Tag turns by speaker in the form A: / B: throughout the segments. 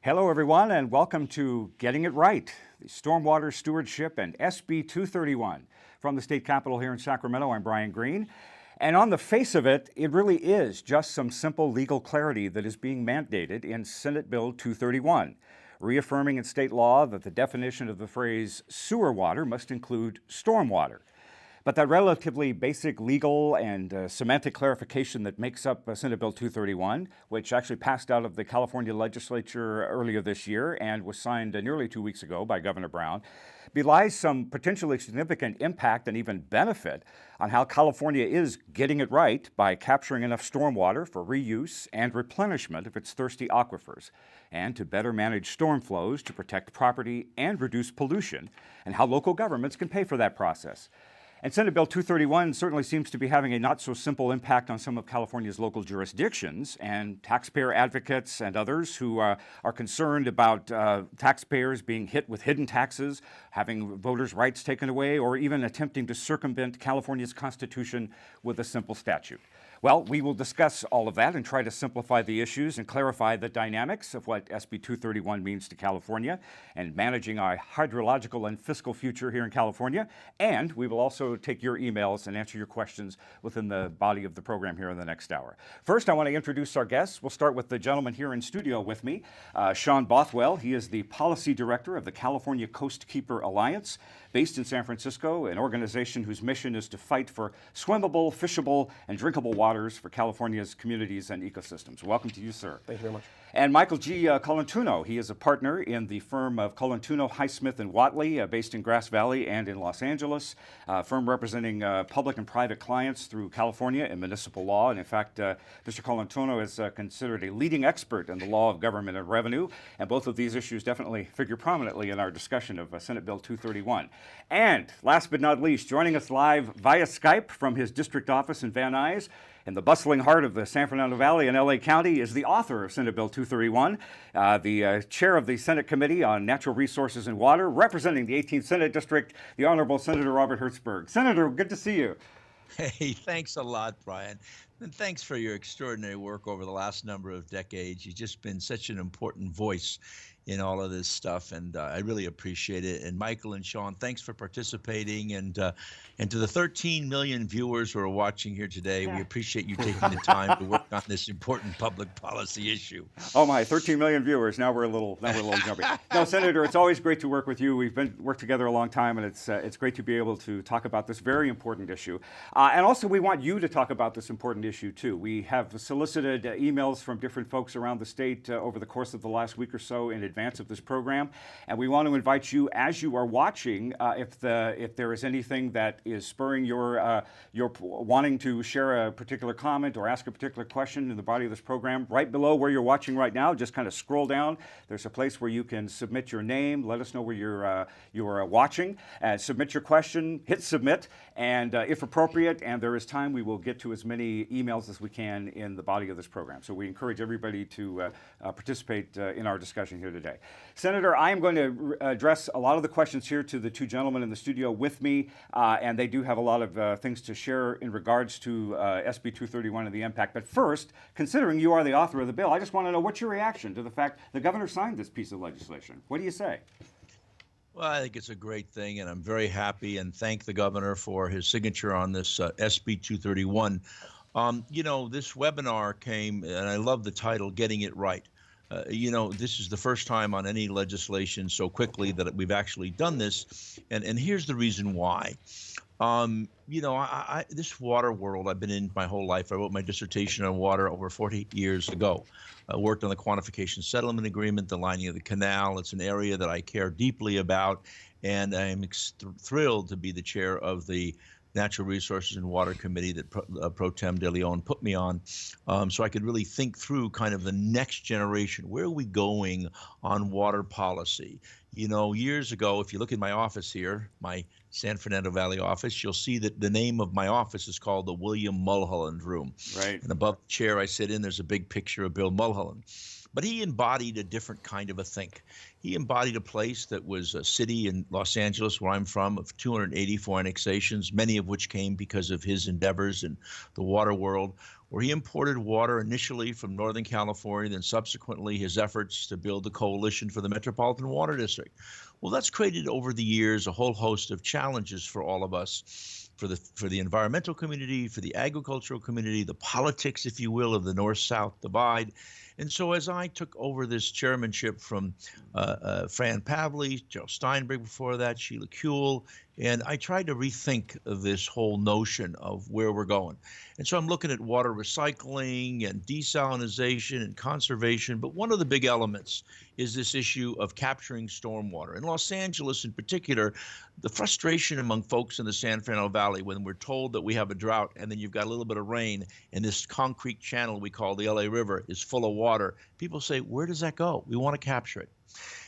A: Hello, everyone, and welcome to Getting It Right, the Stormwater Stewardship and SB 231. From the state capitol here in Sacramento, I'm Brian Green. And on the face of it, it really is just some simple legal clarity that is being mandated in Senate Bill 231, reaffirming in state law that the definition of the phrase sewer water must include stormwater. But that relatively basic legal and semantic clarification that makes up Senate Bill 231, which actually passed out of the California legislature earlier this year and was signed nearly 2 weeks ago by Governor Brown, belies some potentially significant impact and even benefit on how California is getting it right by capturing enough stormwater for reuse and replenishment of its thirsty aquifers, and to better manage storm flows to protect property and reduce pollution, and how local governments can pay for that process. And Senate Bill 231 certainly seems to be having a not-so-simple impact on some of California's local jurisdictions, and taxpayer advocates and others who are concerned about taxpayers being hit with hidden taxes, having voters' rights taken away, or even attempting to circumvent California's Constitution with a simple statute. Well, we will discuss all of that and try to simplify the issues and clarify the dynamics of what SB 231 means to California and managing our hydrological and fiscal future here in California. And we will also take your emails and answer your questions within the body of the program here in the next hour. First, I want to introduce our guests. We'll start with the gentleman here in studio with me, Sean Bothwell. He is the Policy Director of the California Coast Keeper Alliance, based in San Francisco, an organization whose mission is to fight for swimmable, fishable, and drinkable waters for California's communities and ecosystems. Welcome to you, sir.
B: Thank you very much.
A: And Michael G. Colantuno. He is a partner in the firm of Colantuno, Highsmith, and Watley, based in Grass Valley and in Los Angeles, a firm representing public and private clients through California and municipal law. And in fact, Mr. Colantuno is considered a leading expert in the law of government and revenue, and both of these issues definitely figure prominently in our discussion of Senate Bill 231. And last but not least, joining us live via Skype from his district office in Van Nuys, in the bustling heart of the San Fernando Valley in LA County, is the author of Senate Bill 231, the chair of the Senate Committee on Natural Resources and Water, representing the 18th Senate District, the Honorable Senator Robert Hertzberg. Senator, good to see you.
C: Hey, thanks a lot, Brian. And thanks for your extraordinary work over the last number of decades. You've just been such an important voice in all of this stuff, and I really appreciate it. And Michael and Sean, thanks for participating. And to the 13 million viewers who are watching here today, we appreciate you taking the time to work on this important public policy issue.
A: Oh my, 13 million viewers. Now we're a little jumpy. No, Senator, it's always great to work with you. We've worked together a long time, and it's great to be able to talk about this very important issue. And also, we want you to talk about this important issue too. We have solicited emails from different folks around the state over the course of the last week or so in advance of this program, and we want to invite you, as you are watching, if there is anything that is spurring your wanting to share a particular comment or ask a particular question in the body of this program, right below where you're watching right now, just kind of scroll down. There's a place where you can submit your name, let us know where you're watching, submit your question, hit submit, and if appropriate, and there is time, we will get to as many emails as we can in the body of this program. So we encourage everybody to participate in our discussion here today. Senator, I am going to address a lot of the questions here to the two gentlemen in the studio with me, and they do have a lot of things to share in regards to SB 231 and the impact. But first, considering you are the author of the bill, I just want to know what's your reaction to the fact the governor signed this piece of legislation. What do you say?
C: Well, I think it's a great thing, and I'm very happy and thank the governor for his signature on this SB 231. This webinar came, and I love the title, Getting It Right. This is the first time on any legislation so quickly that we've actually done this, and here's the reason why. This water world I've been in my whole life. I wrote my dissertation on water over 40 years ago. I worked on the quantification settlement agreement, the lining of the canal. It's an area that I care deeply about, and I'm thrilled to be the chair of the Natural Resources and Water Committee that Pro Tem De Leon put me on, so I could really think through kind of the next generation. Where are we going on water policy? Years ago, if you look at my office here, my San Fernando Valley office, you'll see that the name of my office is called the William Mulholland Room.
A: Right.
C: And above the chair I sit in, there's a big picture of Bill Mulholland. But he embodied a different kind of a think. He embodied a place that was a city in Los Angeles, where I'm from, of 284 annexations, many of which came because of his endeavors in the water world, where he imported water initially from Northern California, then subsequently his efforts to build the Coalition for the Metropolitan Water District. Well, that's created over the years a whole host of challenges for all of us, for the environmental community, for the agricultural community, the politics, if you will, of the North-South divide. And so as I took over this chairmanship from Fran Pavley, Joe Steinberg before that, Sheila Kuehl, and I tried to rethink this whole notion of where we're going. And so I'm looking at water recycling and desalinization and conservation, but one of the big elements is this issue of capturing stormwater. In Los Angeles in particular, the frustration among folks in the San Fernando Valley when we're told that we have a drought and then you've got a little bit of rain and this concrete channel we call the LA River is full of water, people say, where does that go? We want to capture it.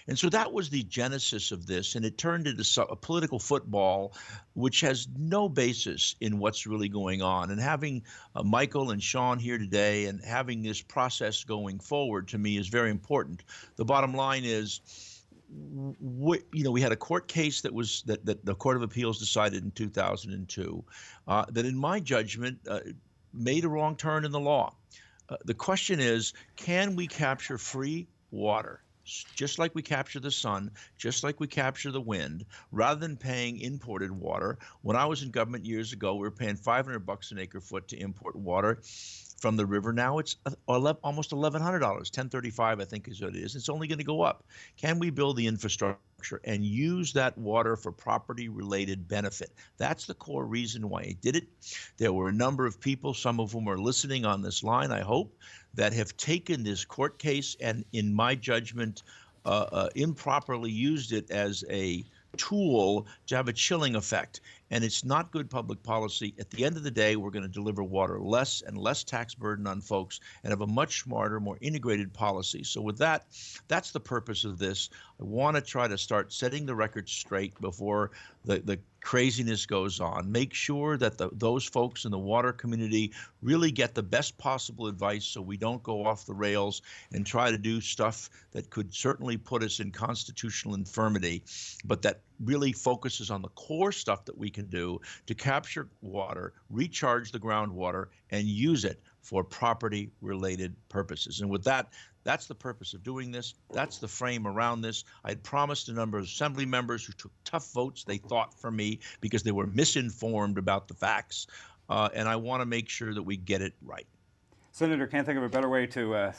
C: And so that was the genesis of this, and it turned into a political football which has no basis in what's really going on. And having Michael and Sean here today and having this process going forward to me is very important. The bottom line is, we had a court case that the Court of Appeals decided in 2002 that, in my judgment, made a wrong turn in the law. The question is, can we capture free water, just like we capture the sun, just like we capture the wind, rather than paying imported water? When I was in government years ago, we were paying $500 an acre foot to import water from the river. Now it's almost $1,100, $1,035, I think is what it is. It's only going to go up. Can we build the infrastructure and use that water for property-related benefit? That's the core reason why I did it. There were a number of people, some of whom are listening on this line, I hope, that have taken this court case and, in my judgment, improperly used it as a tool to have a chilling effect. And it's not good public policy. At the end of the day, we're going to deliver water less and less tax burden on folks and have a much smarter, more integrated policy. So with that, that's the purpose of this. I want to try to start setting the record straight before the craziness goes on. Make sure that those folks in the water community really get the best possible advice so we don't go off the rails and try to do stuff that could certainly put us in constitutional infirmity, but that really focuses on the core stuff that we can do to capture water, recharge the groundwater, and use it for property-related purposes. And with that, that's the purpose of doing this. That's the frame around this. I had promised a number of assembly members who took tough votes, they thought, for me because they were misinformed about the facts. And I want to make sure that we get it right.
A: Senator, can't think of a better way to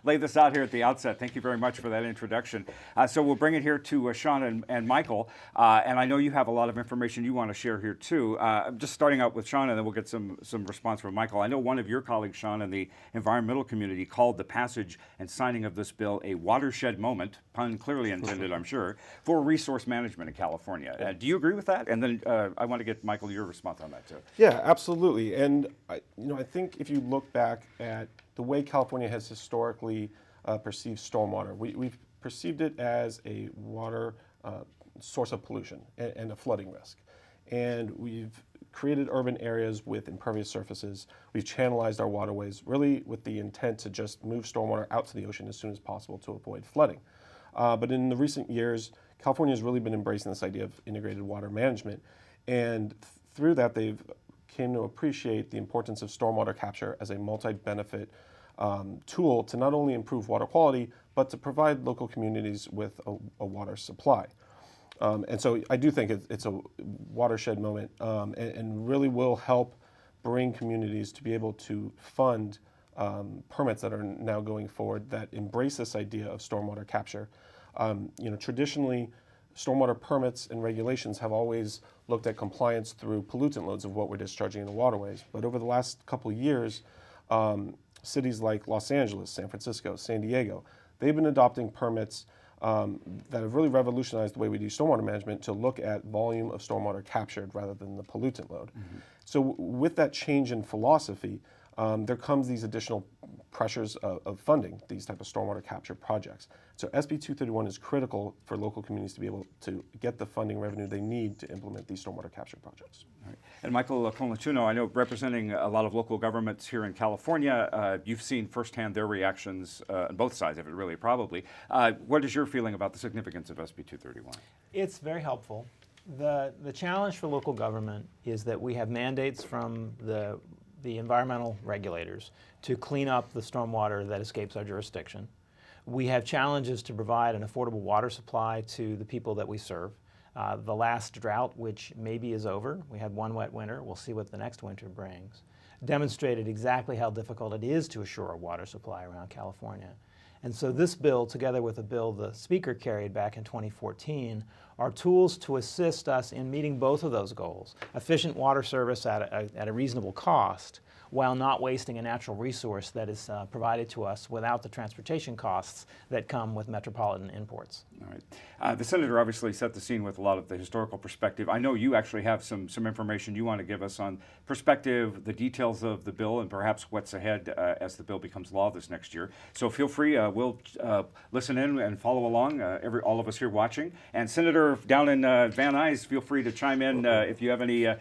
A: lay this out here at the outset. Thank you very much for that introduction. So we'll bring it here to Sean and Michael. And I know you have a lot of information you want to share here too. Just starting out with Sean, and then we'll get some response from Michael. I know one of your colleagues, Sean, in the environmental community called the passage and signing of this bill a watershed moment, pun clearly intended, I'm sure, for resource management in California. Do you agree with that? And then I want to get, Michael, your response on that too.
B: Yeah, absolutely. And I think if you look back at the way California has historically perceived stormwater, we've perceived it as a water source of pollution and a flooding risk. And we've created urban areas with impervious surfaces. We've channelized our waterways really with the intent to just move stormwater out to the ocean as soon as possible to avoid flooding. But in the recent years, California has really been embracing this idea of integrated water management. And through that, they've came to appreciate the importance of stormwater capture as a multi-benefit tool to not only improve water quality, but to provide local communities with a water supply. And so I do think it's a watershed moment and really will help bring communities to be able to fund permits that are now going forward that embrace this idea of stormwater capture. Traditionally, stormwater permits and regulations have always looked at compliance through pollutant loads of what we're discharging in the waterways. But over the last couple of years, cities like Los Angeles, San Francisco, San Diego, they've been adopting permits that have really revolutionized the way we do stormwater management to look at volume of stormwater captured rather than the pollutant load. Mm-hmm. So with that change in philosophy, there comes these additional pressures of funding these type of stormwater capture projects. So SB 231 is critical for local communities to be able to get the funding revenue they need to implement these stormwater capture projects.
A: All right. And Michael Colachuno, I know representing a lot of local governments here in California, you've seen firsthand their reactions on both sides of it, really, probably. What is your feeling about the significance of SB 231?
D: It's very helpful. The challenge for local government is that we have mandates from the environmental regulators to clean up the stormwater that escapes our jurisdiction. We have challenges to provide an affordable water supply to the people that we serve. The last drought, which maybe is over, we had one wet winter, we'll see what the next winter brings, demonstrated exactly how difficult it is to assure a water supply around California. And so this bill, together with a bill the Speaker carried back in 2014, are tools to assist us in meeting both of those goals. Efficient water service at a reasonable cost, while not wasting a natural resource that is provided to us without the transportation costs that come with metropolitan imports.
A: All right. The Senator obviously set the scene with a lot of the historical perspective. I know you actually have some information you want to give us on perspective, the details of the bill, and perhaps what's ahead as the bill becomes law this next year. So feel free. We'll listen in and follow along, all of us here watching. And Senator down in Van Nuys, feel free to chime in if you have any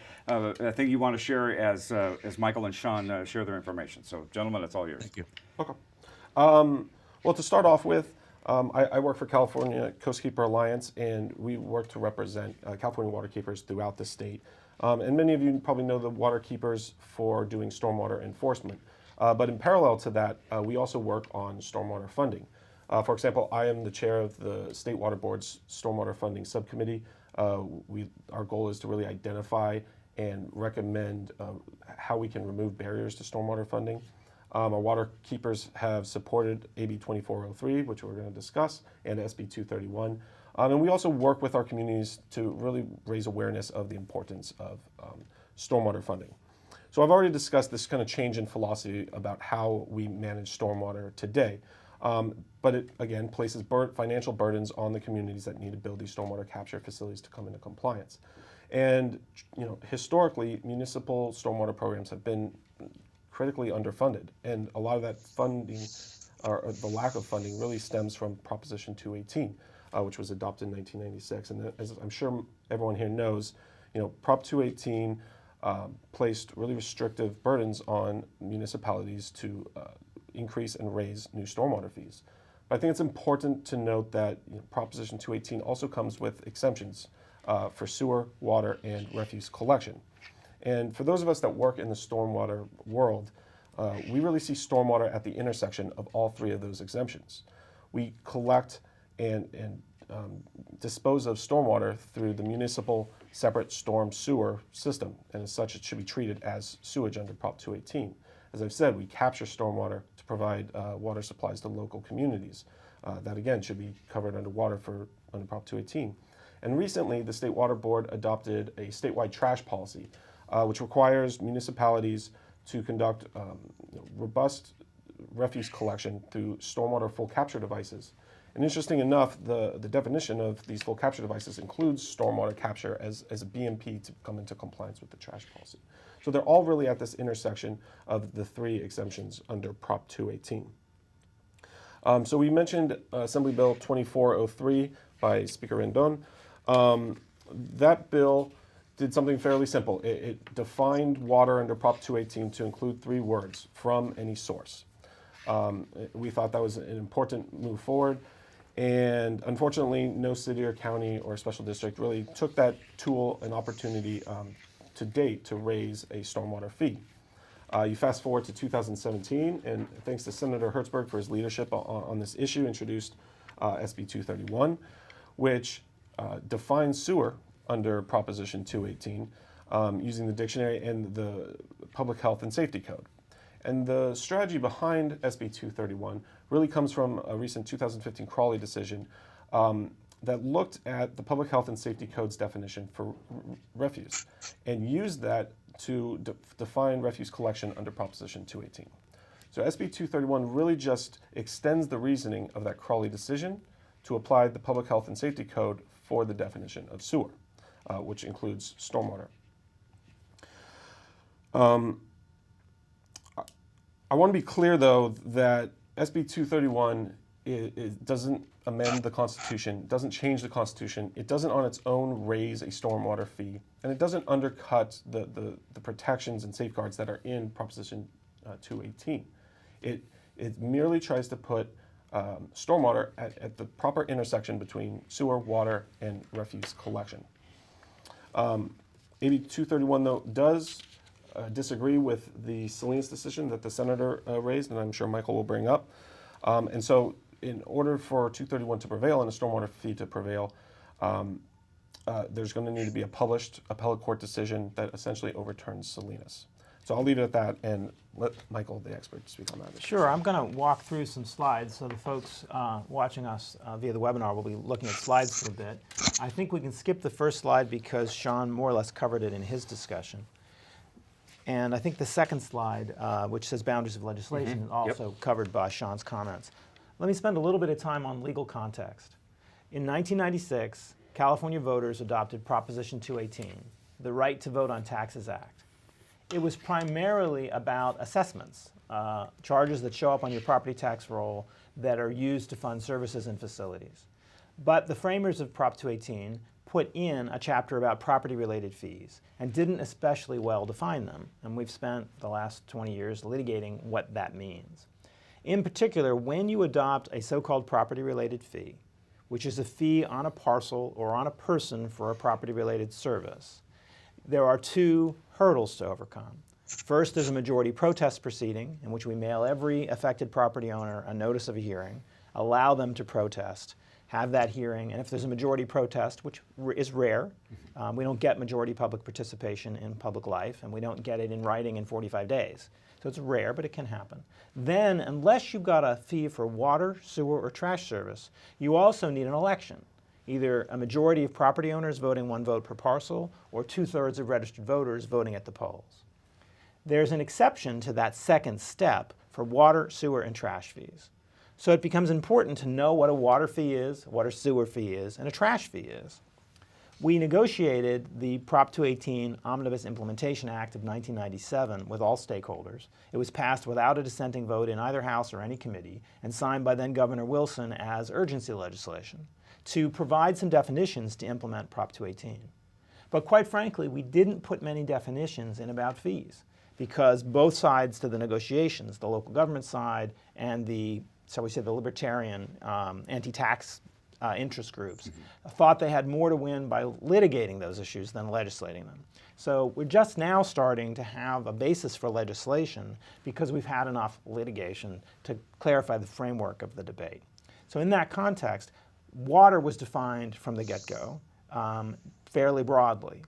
A: thing you want to share as Michael and Sean share their information. So, gentlemen, it's all yours.
C: Thank you.
B: Okay. Well, to start off with, I work for California Coastkeeper Alliance, and we work to represent California waterkeepers throughout the state. And many of you probably know the waterkeepers for doing stormwater enforcement. But in parallel to that, we also work on stormwater funding. For example, I am the chair of the State Water Board's Stormwater Funding Subcommittee. Our goal is to really identify and recommend how we can remove barriers to stormwater funding. Our water keepers have supported AB 2403, which we're going to discuss, and SB 231. And we also work with our communities to really raise awareness of the importance of stormwater funding. So I've already discussed this kind of change in philosophy about how we manage stormwater today. But it, again, places financial burdens on the communities that need to build these stormwater capture facilities to come into compliance. And historically, municipal stormwater programs have been critically underfunded, and a lot of that funding, or the lack of funding, really stems from Proposition 218, which was adopted in 1996. And as I'm sure everyone here knows, Prop 218 placed really restrictive burdens on municipalities to increase and raise new stormwater fees. But I think it's important to note that Proposition 218 also comes with exemptions for sewer, water, and refuse collection. And for those of us that work in the stormwater world, we really see stormwater at the intersection of all three of those exemptions. We collect and dispose of stormwater through the municipal separate storm sewer system, and as such it should be treated as sewage under Prop 218. As I've said, we capture stormwater to provide water supplies to local communities. That again should be covered under Prop 218. And recently, the State Water Board adopted a statewide trash policy, which requires municipalities to conduct robust refuse collection through stormwater full capture devices. And interesting enough, the definition of these full capture devices includes stormwater capture as a BMP to come into compliance with the trash policy. So they're all really at this intersection of the three exemptions under Prop 218. So we mentioned Assembly Bill 2403 by Speaker Rendon. That bill did something fairly simple. It defined water under Prop 218 to include three words: from any source. We thought that was an important move forward, and unfortunately no city or county or special district really took that tool and opportunity to date to raise a stormwater fee. You fast forward to 2017, and thanks to Senator Hertzberg for his leadership on this issue, introduced SB 231, which defines sewer under Proposition 218 using the dictionary and the Public Health and Safety Code. And the strategy behind SB 231 really comes from a recent 2015 Crawley decision that looked at the Public Health and Safety Code's definition for refuse and used that to define refuse collection under Proposition 218. So SB 231 really just extends the reasoning of that Crawley decision to apply the Public Health and Safety Code for the definition of sewer, which includes stormwater. I want to be clear, though, that SB 231 it doesn't amend the Constitution, doesn't change the Constitution, it doesn't on its own raise a stormwater fee, and it doesn't undercut the protections and safeguards that are in Proposition 218. It merely tries to put stormwater at the proper intersection between sewer, water, and refuse collection. AB 231, though, does disagree with the Salinas decision that the senator raised, and I'm sure Michael will bring up. And so in order for 231 to prevail and a stormwater fee to prevail, there's going to need to be a published appellate court decision that essentially overturns Salinas. So I'll leave it at that and let Michael, the expert, speak on that.
D: Sure, I'm going to walk through some slides, so the folks watching us via the webinar will be looking at slides for a bit. I think we can skip the first slide because Sean more or less covered it in his discussion. And I think the second slide, which says boundaries of legislation, is also covered by Sean's comments. Let me spend a little bit of time on legal context. In 1996, California voters adopted Proposition 218, the Right to Vote on Taxes Act. It was primarily about assessments, charges that show up on your property tax roll that are used to fund services and facilities. But the framers of Prop 218 put in a chapter about property-related fees and didn't especially well define them. And we've spent the last 20 years litigating what that means. In particular, when you adopt a so-called property-related fee, which is a fee on a parcel or on a person for a property-related service, there are two hurdles to overcome. First, there's a majority protest proceeding in which we mail every affected property owner a notice of a hearing, allow them to protest, have that hearing, and if there's a majority protest, which is rare, we don't get majority public participation in public life, and we don't get it in writing in 45 days. So it's rare, but it can happen. Then, unless you've got a fee for water, sewer, or trash service, you also need an election. Either a majority of property owners voting one vote per parcel, or 2/3 of registered voters voting at the polls. There's an exception to that second step for water, sewer, and trash fees. So it becomes important to know what a water fee is, what a sewer fee is, and a trash fee is. We negotiated the Prop 218 Omnibus Implementation Act of 1997 with all stakeholders. It was passed without a dissenting vote in either House or any committee, and signed by then Governor Wilson as urgency legislation to provide some definitions to implement Prop 218. But quite frankly, we didn't put many definitions in about fees because both sides to the negotiations, the local government side and the, shall we say, the libertarian anti-tax interest groups, thought they had more to win by litigating those issues than legislating them. So we're just now starting to have a basis for legislation because we've had enough litigation to clarify the framework of the debate. So in that context, water was defined from the get-go fairly broadly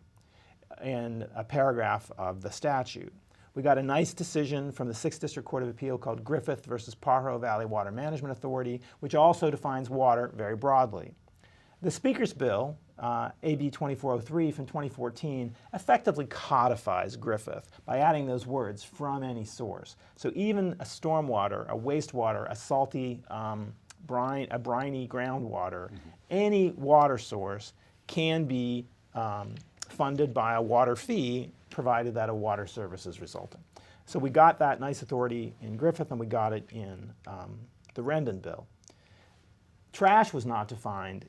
D: in a paragraph of the statute. We got a nice decision from the 6th District Court of Appeal called Griffith versus Pajaro Valley Water Management Authority, which also defines water very broadly. The Speaker's bill, AB 2403 from 2014, effectively codifies Griffith by adding those words, from any source. So even a stormwater, a wastewater, a salty, briny groundwater, any water source can be funded by a water fee, provided that a water service is resulting. So we got that nice authority in Griffith, and we got it in the Rendon bill. Trash was not defined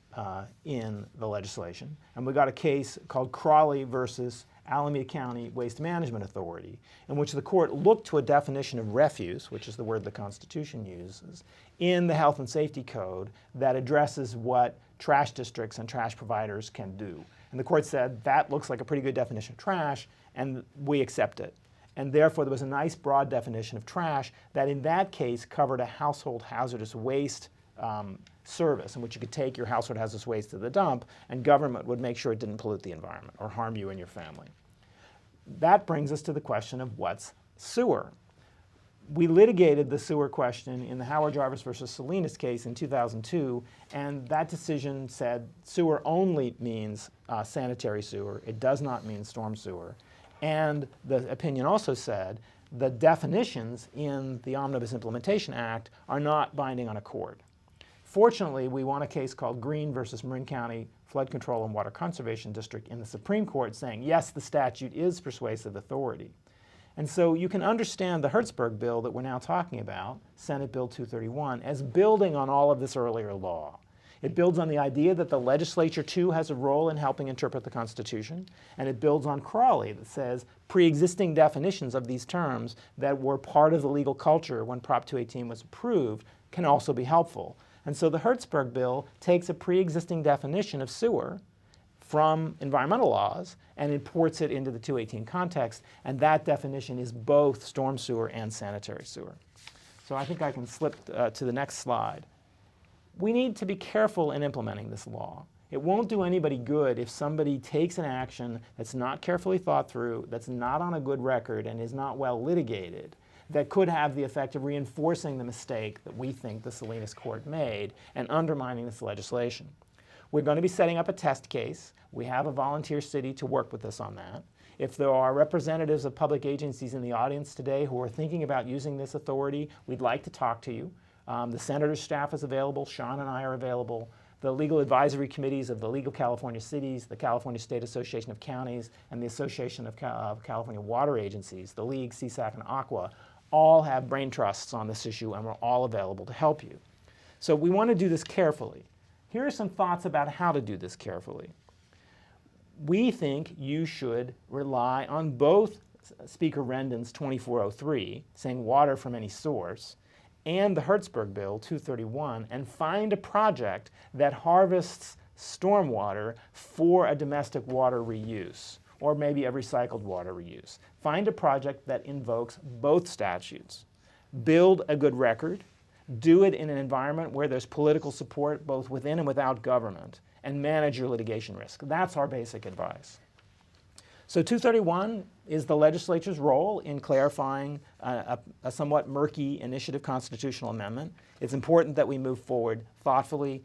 D: in the legislation, and we got a case called Crawley versus Alameda County Waste Management Authority, in which the court looked to a definition of refuse, which is the word the Constitution uses, in the Health and Safety Code that addresses what trash districts and trash providers can do. And the court said, that looks like a pretty good definition of trash, and we accept it. And therefore, there was a nice broad definition of trash that in that case covered a household hazardous waste service in which you could take your household hazardous waste to the dump, and government would make sure it didn't pollute the environment or harm you and your family. That brings us to the question of what's sewer. We litigated the sewer question in the Howard Jarvis versus Salinas case in 2002, and that decision said sewer only means sanitary sewer. It does not mean storm sewer. And the opinion also said the definitions in the Omnibus Implementation Act are not binding on a court. Fortunately, we won a case called Green versus Marin County Flood Control and Water Conservation District in the Supreme Court saying, yes, the statute is persuasive authority. And so you can understand the Hertzberg bill that we're now talking about, Senate Bill 231, as building on all of this earlier law. It builds on the idea that the legislature, too, has a role in helping interpret the Constitution, and it builds on Crawley that says pre-existing definitions of these terms that were part of the legal culture when Prop 218 was approved can also be helpful. And so the Hertzberg bill takes a pre-existing definition of sewer from environmental laws and imports it into the 218 context, and that definition is both storm sewer and sanitary sewer. So I think I can slip to the next slide. We need to be careful in implementing this law. It won't do anybody good if somebody takes an action that's not carefully thought through, that's not on a good record, and is not well litigated, that could have the effect of reinforcing the mistake that we think the Salinas court made and undermining this legislation. We're going to be setting up a test case. We have a volunteer city to work with us on that. If there are representatives of public agencies in the audience today who are thinking about using this authority, we'd like to talk to you. The senator's staff is available. Sean and I are available. The legal advisory committees of the League of California Cities, the California State Association of Counties, and the Association of California Water Agencies, the League, CSAC, and Aqua, all have brain trusts on this issue, and we're all available to help you. So we want to do this carefully. Here are some thoughts about how to do this carefully. We think you should rely on both Speaker Rendon's 2403, saying water from any source, and the Hertzberg Bill 231, and find a project that harvests stormwater for a domestic water reuse, or maybe a recycled water reuse. Find a project that invokes both statutes. Build a good record. Do it in an environment where there's political support both within and without government, and manage your litigation risk. That's our basic advice. So 231 is the legislature's role in clarifying a somewhat murky initiative constitutional amendment. It's important that we move forward thoughtfully.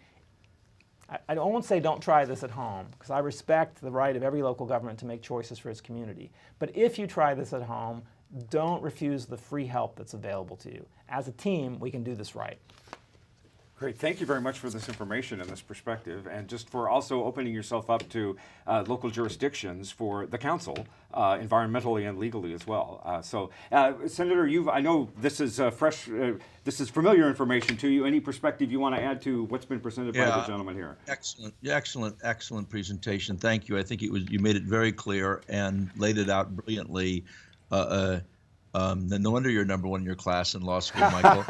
D: I won't say don't try this at home, because I respect the right of every local government to make choices for its community. But if you try this at home, don't refuse the free help that's available to you. As a team, we can do this right.
A: Great. Thank you very much for this information and this perspective, and just for also opening yourself up to local jurisdictions for the council, environmentally and legally as well. Senator, I know this is fresh, this is familiar information to you. Any perspective you want to add to what's been presented by the gentleman here?
C: Excellent presentation. Thank you. I think you made it very clear and laid it out brilliantly. No wonder you're number one in your class in law school, Michael.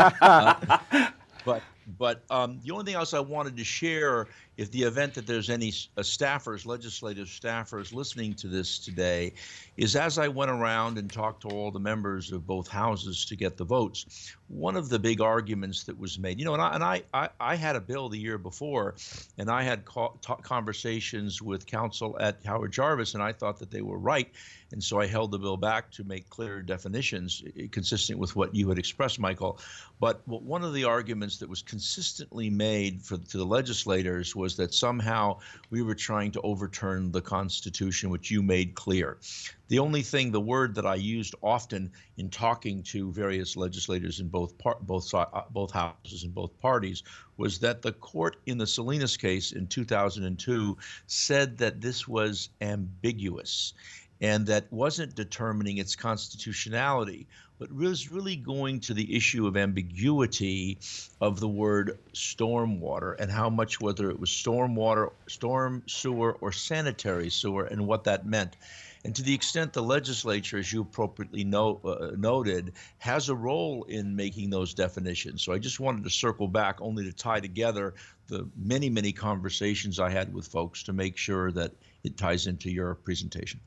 C: But the only thing else I wanted to share, if the event that there's any staffers, legislative staffers listening to this today, is as I went around and talked to all the members of both houses to get the votes, one of the big arguments that was made, and I had a bill the year before, and I had conversations with counsel at Howard Jarvis, and I thought that they were right. And so I held the bill back to make clearer definitions consistent with what you had expressed, Michael. But one of the arguments that was consistently made to the legislators was that somehow we were trying to overturn the Constitution, which you made clear. The only thing, the word that I used often in talking to various legislators in both houses and both parties was that the court in the Salinas case in 2002 said that this was ambiguous, and that wasn't determining its constitutionality, but was really going to the issue of ambiguity of the word stormwater and how much, whether it was stormwater, storm sewer, or sanitary sewer, and what that meant. And to the extent the legislature, as you appropriately noted, has a role in making those definitions. So I just wanted to circle back only to tie together the many, many conversations I had with folks to make sure that it ties into your presentation.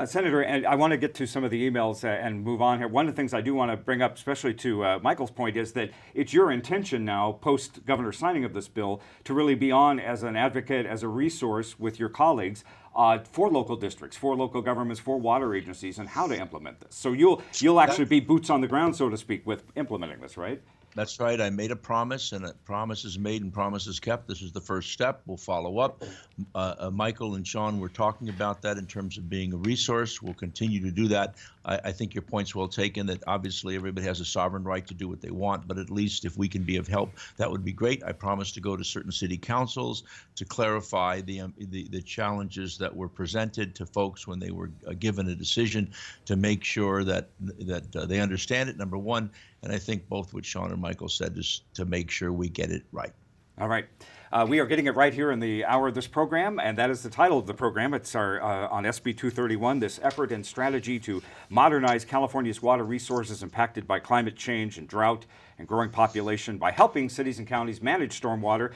A: Senator, and I want to get to some of the emails and move on here. One of the things I do want to bring up, especially to Michael's point, is that it's your intention now, post-Governor signing of this bill, to really be on as an advocate, as a resource with your colleagues for local districts, for local governments, for water agencies, and how to implement this. So you'll actually be boots on the ground, so to speak, with implementing this, right?
C: That's right. I made a promise, and a promise is made and promise is kept. This is the first step. We'll follow up. Michael and Sean were talking about that in terms of being a resource. We'll continue to do that. I think your point's well taken, that obviously everybody has a sovereign right to do what they want, but at least if we can be of help, that would be great. I promise to go to certain city councils to clarify the challenges that were presented to folks when they were given a decision, to make sure that they understand it, number one. And I think both what Sean and Michael said is to make sure we get it right.
A: All right. We are getting it right here in the hour of this program, and that is the title of the program. It's our on SB 231, this effort and strategy to modernize California's water resources impacted by climate change and drought and growing population by helping cities and counties manage stormwater.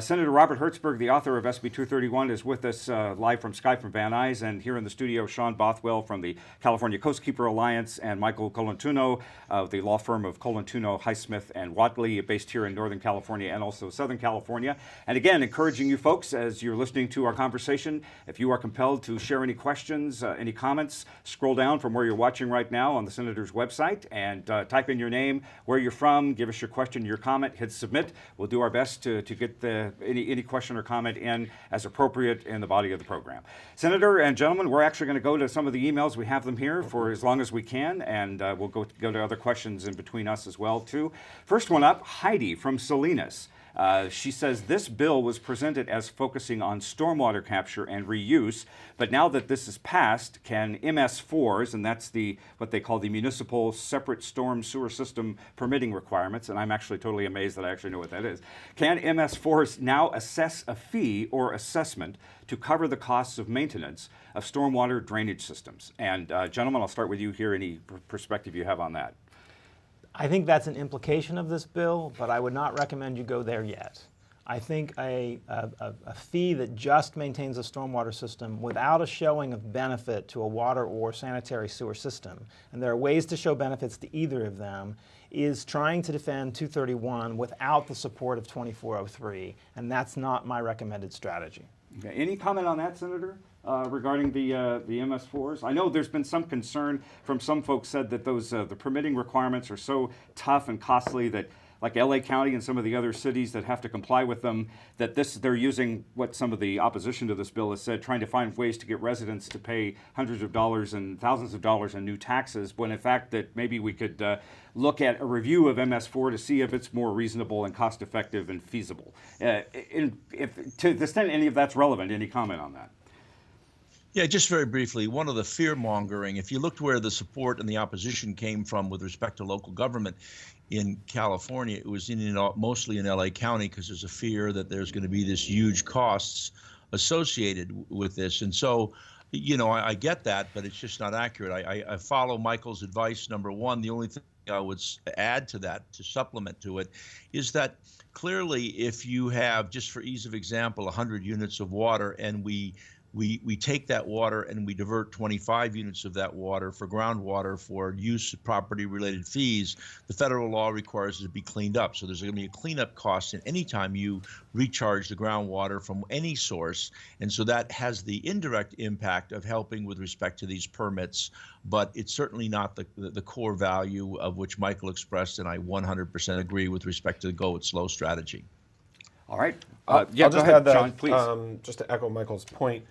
A: Senator Robert Hertzberg, the author of SB 231, is with us live from Skype from Van Nuys, and here in the studio, Sean Bothwell from the California Coastkeeper Alliance and Michael Colantuno of the law firm of Colantuno, Highsmith, and Watley, based here in Northern California and also Southern California. And again, encouraging you folks, as you're listening to our conversation, if you are compelled to share any questions, any comments, scroll down from where you're watching right now on the Senator's website and type in your name, where you're from, give us your question, your comment, hit submit. We'll do our best to get any question or comment in as appropriate in the body of the program. Senator and gentlemen, we're actually going to go to some of the emails. We have them here for as long as we can, and we'll go to other questions in between us as well, too. First one up, Heidi from Salinas. She says this bill was presented as focusing on stormwater capture and reuse, but now that this is passed, can MS4s, and that's what they call the Municipal Separate Storm Sewer System Permitting Requirements, and I'm actually totally amazed that I actually know what that is. Can MS4s now assess a fee or assessment to cover the costs of maintenance of stormwater drainage systems? And gentlemen, I'll start with you here. Any perspective you have on that?
D: I think that's an implication of this bill, but I would not recommend you go there yet. I think a fee that just maintains a stormwater system without a showing of benefit to a water or sanitary sewer system, and there are ways to show benefits to either of them, is trying to defend 231 without the support of 2403, and that's not my recommended strategy.
A: Okay. Any comment on that, Senator? Regarding the MS4s, I know there's been some concern from some folks said that those the permitting requirements are so tough and costly that, like LA County and some of the other cities that have to comply with them, that they're using what some of the opposition to this bill has said, trying to find ways to get residents to pay hundreds of dollars and thousands of dollars in new taxes, when in fact that maybe we could look at a review of MS4 to see if it's more reasonable and cost effective and feasible. If to the extent any of that's relevant, any comment on that?
C: Yeah, just very briefly, one of the fear-mongering, if you looked where the support and the opposition came from with respect to local government in California, it was mostly in LA County, because there's a fear that there's going to be this huge costs associated with this. And so, you know, I get that, but it's just not accurate. I follow Michael's advice. Number one, the only thing I would add to that, to supplement to it, is that clearly if you have, just for ease of example, 100 units of water, and we take that water and we divert 25 units of that water for groundwater for use of property-related fees, the federal law requires it to be cleaned up. So there's going to be a cleanup cost in any time you recharge the groundwater from any source. And so that has the indirect impact of helping with respect to these permits, but it's certainly not the core value of which Michael expressed, and I 100% agree with respect to the go it slow strategy.
A: All right.
B: I'll
A: Yeah,
B: just
A: go ahead,
B: add that,
A: John, please.
B: just to echo Michael's point,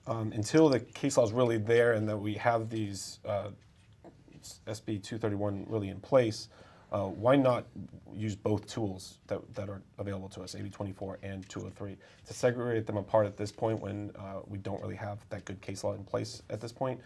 B: until the case law is really there and that we have these SB 231 really in place, why not use both tools that are available to us, AB 24 and 203, to segregate them apart at this point when we don't really have that good case law in place at this point?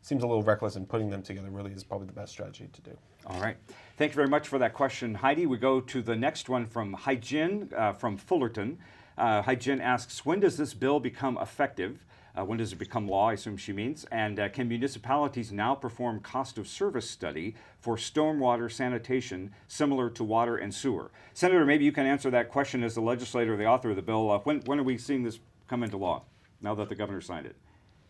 B: Seems a little reckless, and putting them together really is probably the best strategy to do.
A: All right. Thank you very much for that question, Heidi. We go to the next one from Hai-Jin from Fullerton. Hai-Jin asks, when does this bill become effective? When does it become law, I assume she means? And can municipalities now perform cost of service study for stormwater sanitation similar to water and sewer? Senator, maybe you can answer that question as the legislator or the author of the bill. When are we seeing this come into law, now that the governor signed it?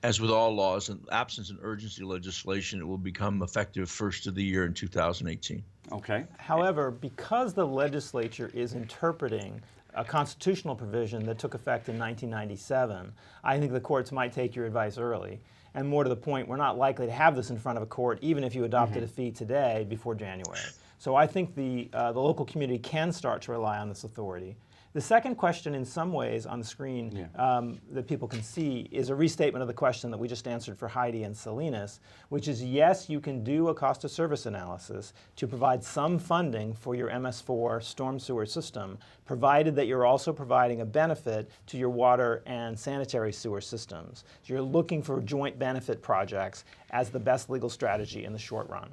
C: As with all laws, in absence of urgency legislation, it will become effective first of the year in 2018.
A: Okay.
D: However, because the legislature is interpreting a constitutional provision that took effect in 1997, I think the courts might take your advice early. And more to the point, we're not likely to have this in front of a court, even if you adopted a fee today before January. So I think the local community can start to rely on this authority. The second question, in some ways, on the screen that people can see is a restatement of the question that we just answered for Heidi and Salinas, which is, yes, you can do a cost of service analysis to provide some funding for your MS4 storm sewer system, provided that you're also providing a benefit to your water and sanitary sewer systems. So you're looking for joint benefit projects as the best legal strategy in the short run.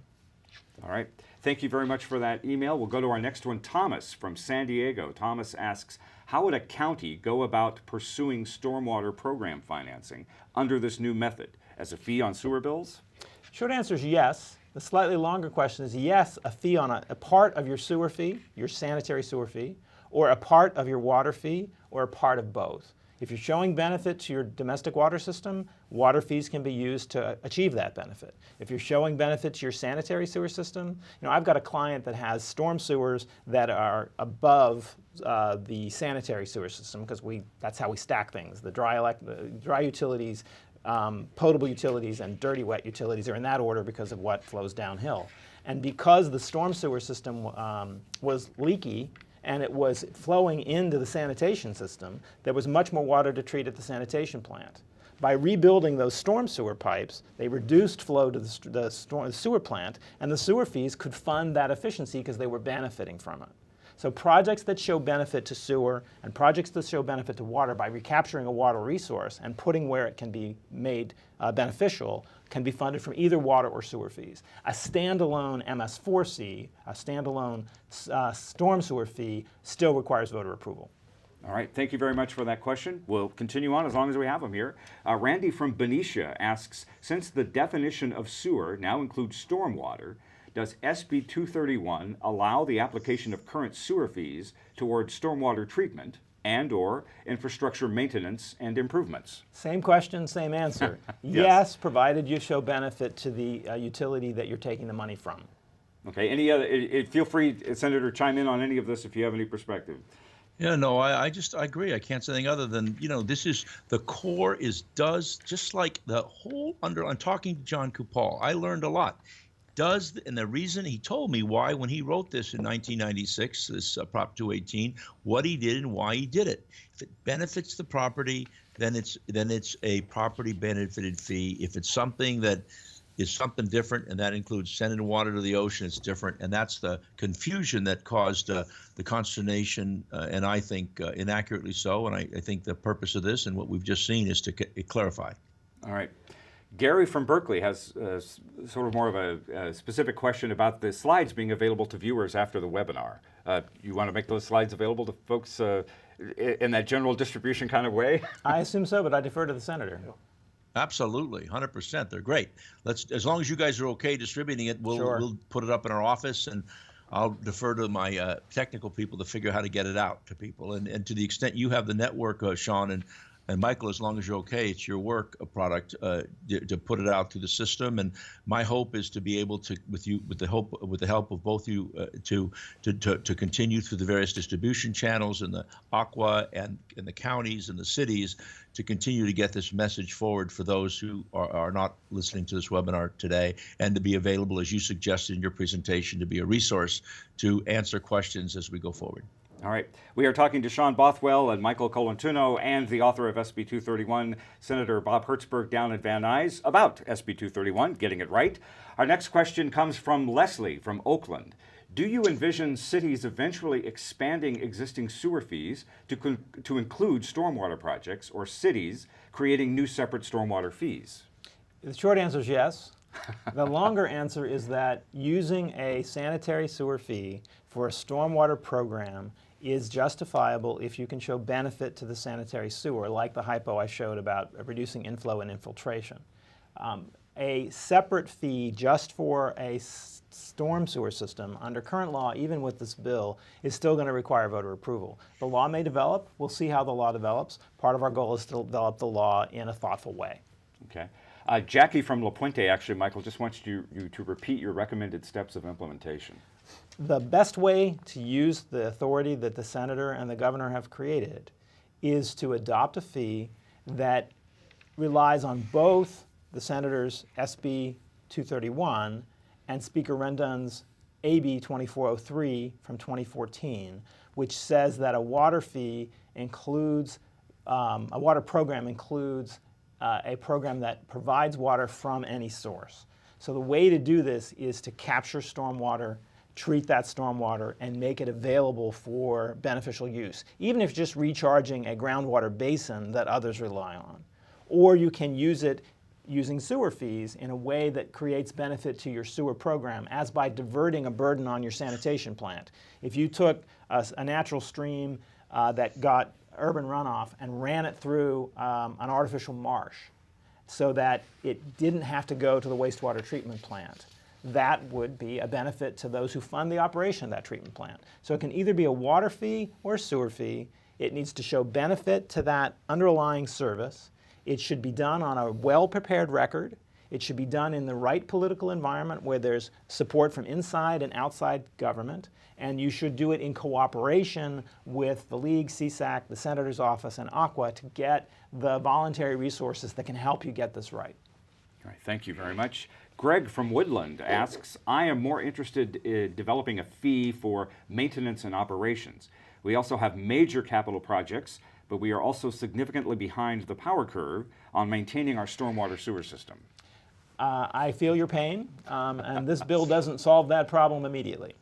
A: All right. Thank you very much for that email. We'll go to our next one. Thomas from San Diego. Thomas asks, how would a county go about pursuing stormwater program financing under this new method? As a fee on sewer bills?
D: Short answer is yes. The slightly longer question is yes, a fee on a part of your sewer fee, your sanitary sewer fee, or a part of your water fee, or a part of both. If you're showing benefit to your domestic water system, water fees can be used to achieve that benefit. If you're showing benefit to your sanitary sewer system, I've got a client that has storm sewers that are above the sanitary sewer system because that's how we stack things. The dry utilities, potable utilities, and dirty wet utilities are in that order because of what flows downhill. And because the storm sewer system was leaky, and it was flowing into the sanitation system, there was much more water to treat at the sanitation plant. By rebuilding those storm sewer pipes, they reduced flow to the sewer plant, and the sewer fees could fund that efficiency because they were benefiting from it. So projects that show benefit to sewer and projects that show benefit to water by recapturing a water resource and putting where it can be made beneficial can be funded from either water or sewer fees. A standalone MS4C, a standalone storm sewer fee, still requires voter approval.
A: All right, thank you very much for that question. We'll continue on as long as we have them here. Randy from Benicia asks, since the definition of sewer now includes stormwater, does SB 231 allow the application of current sewer fees towards stormwater treatment and/or infrastructure maintenance and improvements?
D: Same question, same answer. Yes, provided you show benefit to the utility that you're taking the money from.
A: Okay, any other, feel free, Senator, chime in on any of this if you have any perspective.
C: Yeah, no, I agree. I can't say anything other than, this is, the core does, just like the whole I'm talking to John Kupal, I learned a lot. And the reason he told me why, when he wrote this in 1996, this Prop 218, what he did and why he did it. If it benefits the property, then it's a property benefited fee. If it's something that is something different, and that includes sending water to the ocean, it's different. And that's the confusion that caused the consternation, and I think inaccurately so. And I think the purpose of this and what we've just seen is to clarify.
A: All right. Gary from Berkeley has sort of more of a specific question about the slides being available to viewers after the webinar. You want to make those slides available to folks in that general distribution kind of way?
D: I assume so, but I defer to the senator.
C: Absolutely, 100%. They're great. As long as you guys are okay distributing it, we'll put it up in our office, and I'll defer to my technical people to figure out how to get it out to people. And to the extent you have the network, Sean, and Michael, as long as you're okay, it's your work product to put it out through the system. And my hope is to be able to, with the help of both you, to continue through the various distribution channels in the Aqua and in the counties and the cities, to continue to get this message forward for those who are not listening to this webinar today, and to be available, as you suggested in your presentation, to be a resource to answer questions as we go forward.
A: All right. We are talking to Sean Bothwell and Michael Colantuno and the author of SB 231, Senator Bob Hertzberg down at Van Nuys, about SB 231, getting it right. Our next question comes from Leslie from Oakland. Do you envision cities eventually expanding existing sewer fees to include stormwater projects, or cities creating new separate stormwater fees?
D: The short answer is yes. The longer answer is that using a sanitary sewer fee for a stormwater program is justifiable if you can show benefit to the sanitary sewer, like the hypo I showed about reducing inflow and infiltration. A separate fee just for a storm sewer system, under current law, even with this bill, is still going to require voter approval. The law may develop. We'll see how the law develops. Part of our goal is to develop the law in a thoughtful way.
A: Okay. Jackie from La Puente, actually, Michael, just wants you to repeat your recommended steps of implementation.
D: The best way to use the authority that the senator and the governor have created is to adopt a fee that relies on both the senator's SB 231 and Speaker Rendon's AB 2403 from 2014, which says that a water fee includes, a water program includes a program that provides water from any source. So the way to do this is to capture stormwater, treat that stormwater, and make it available for beneficial use, even if just recharging a groundwater basin that others rely on. Or you can use it using sewer fees in a way that creates benefit to your sewer program, as by diverting a burden on your sanitation plant. If you took a natural stream that got urban runoff and ran it through an artificial marsh so that it didn't have to go to the wastewater treatment plant, that would be a benefit to those who fund the operation of that treatment plant. So it can either be a water fee or a sewer fee. It needs to show benefit to that underlying service. It should be done on a well-prepared record. It should be done in the right political environment where there's support from inside and outside government. And you should do it in cooperation with the League, CSAC, the Senator's Office, and ACWA to get the voluntary resources that can help you get this right.
A: All right, thank you very much. Greg from Woodland asks, I am more interested in developing a fee for maintenance and operations. We also have major capital projects, but we are also significantly behind the power curve on maintaining our stormwater sewer system.
D: I feel your pain, and this bill doesn't solve that problem immediately.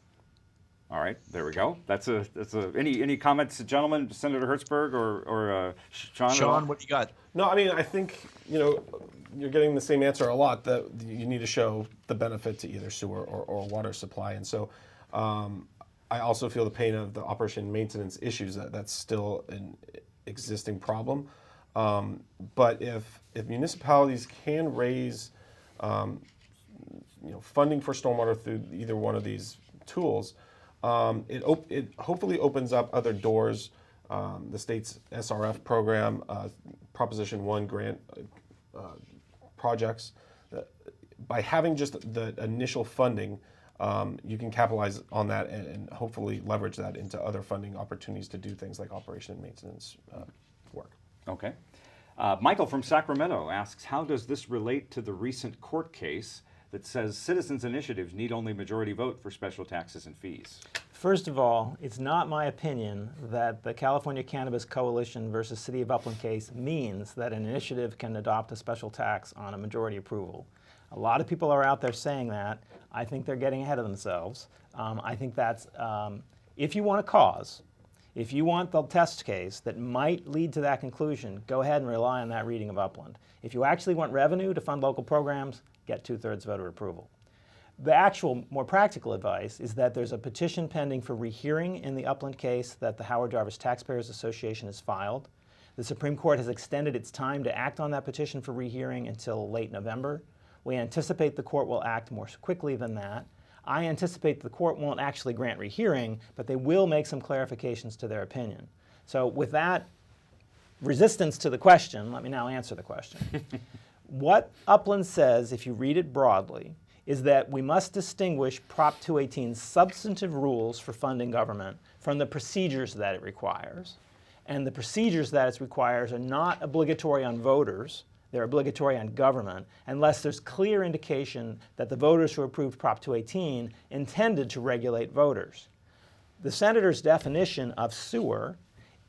A: All right, there we go. Any comments, gentlemen, Senator Hertzberg or Sean?
C: Sean, what do you got?
B: No, I mean, I think, you're getting the same answer a lot, that you need to show the benefit to either sewer or water supply. And so I also feel the pain of the operation and maintenance issues. That's still an existing problem. But if municipalities can raise funding for stormwater through either one of these tools, it hopefully opens up other doors. The state's SRF program, Proposition 1 grant projects. By having just the initial funding, you can capitalize on that and hopefully leverage that into other funding opportunities to do things like operation and maintenance work.
A: Okay. Michael from Sacramento asks, how does this relate to the recent court case that says citizens' initiatives need only majority vote for special taxes and fees?
D: First of all, it's not my opinion that the California Cannabis Coalition versus City of Upland case means that an initiative can adopt a special tax on a majority approval. A lot of people are out there saying that. I think they're getting ahead of themselves. I think that's, if you want a cause, if you want the test case that might lead to that conclusion, go ahead and rely on that reading of Upland. If you actually want revenue to fund local programs, get 2/3 voter approval. The actual more practical advice is that there's a petition pending for rehearing in the Upland case that the Howard Jarvis Taxpayers Association has filed. The Supreme Court has extended its time to act on that petition for rehearing until late November. We anticipate the court will act more quickly than that. I anticipate the court won't actually grant rehearing, but they will make some clarifications to their opinion. So with that resistance to the question, let me now answer the question. What Upland says, if you read it broadly, is that we must distinguish Prop 218's substantive rules for funding government from the procedures that it requires. And the procedures that it requires are not obligatory on voters, they're obligatory on government, unless there's clear indication that the voters who approved Prop 218 intended to regulate voters. The Senator's definition of sewer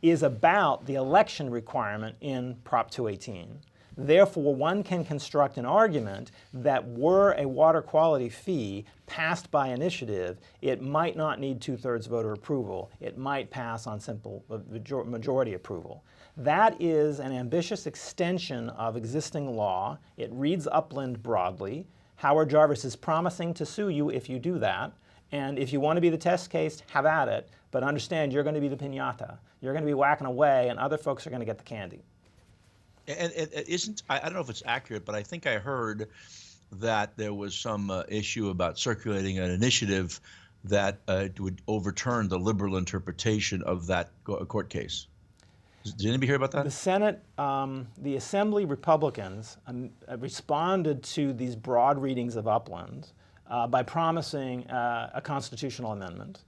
D: is about the election requirement in Prop 218. Therefore, one can construct an argument that were a water quality fee passed by initiative, it might not need 2/3 voter approval. It might pass on simple majority approval. That is an ambitious extension of existing law. It reads Upland broadly. Howard Jarvis is promising to sue you if you do that. And if you want to be the test case, have at it. But understand, you're going to be the piñata. You're going to be whacking away, and other folks are going to get the candy.
C: And it isn't, I don't know if it's accurate, but I think I heard that there was some issue about circulating an initiative that would overturn the liberal interpretation of that court case. Did anybody hear about that?
D: The Senate, the Assembly Republicans responded to these broad readings of Upland by promising a constitutional amendment.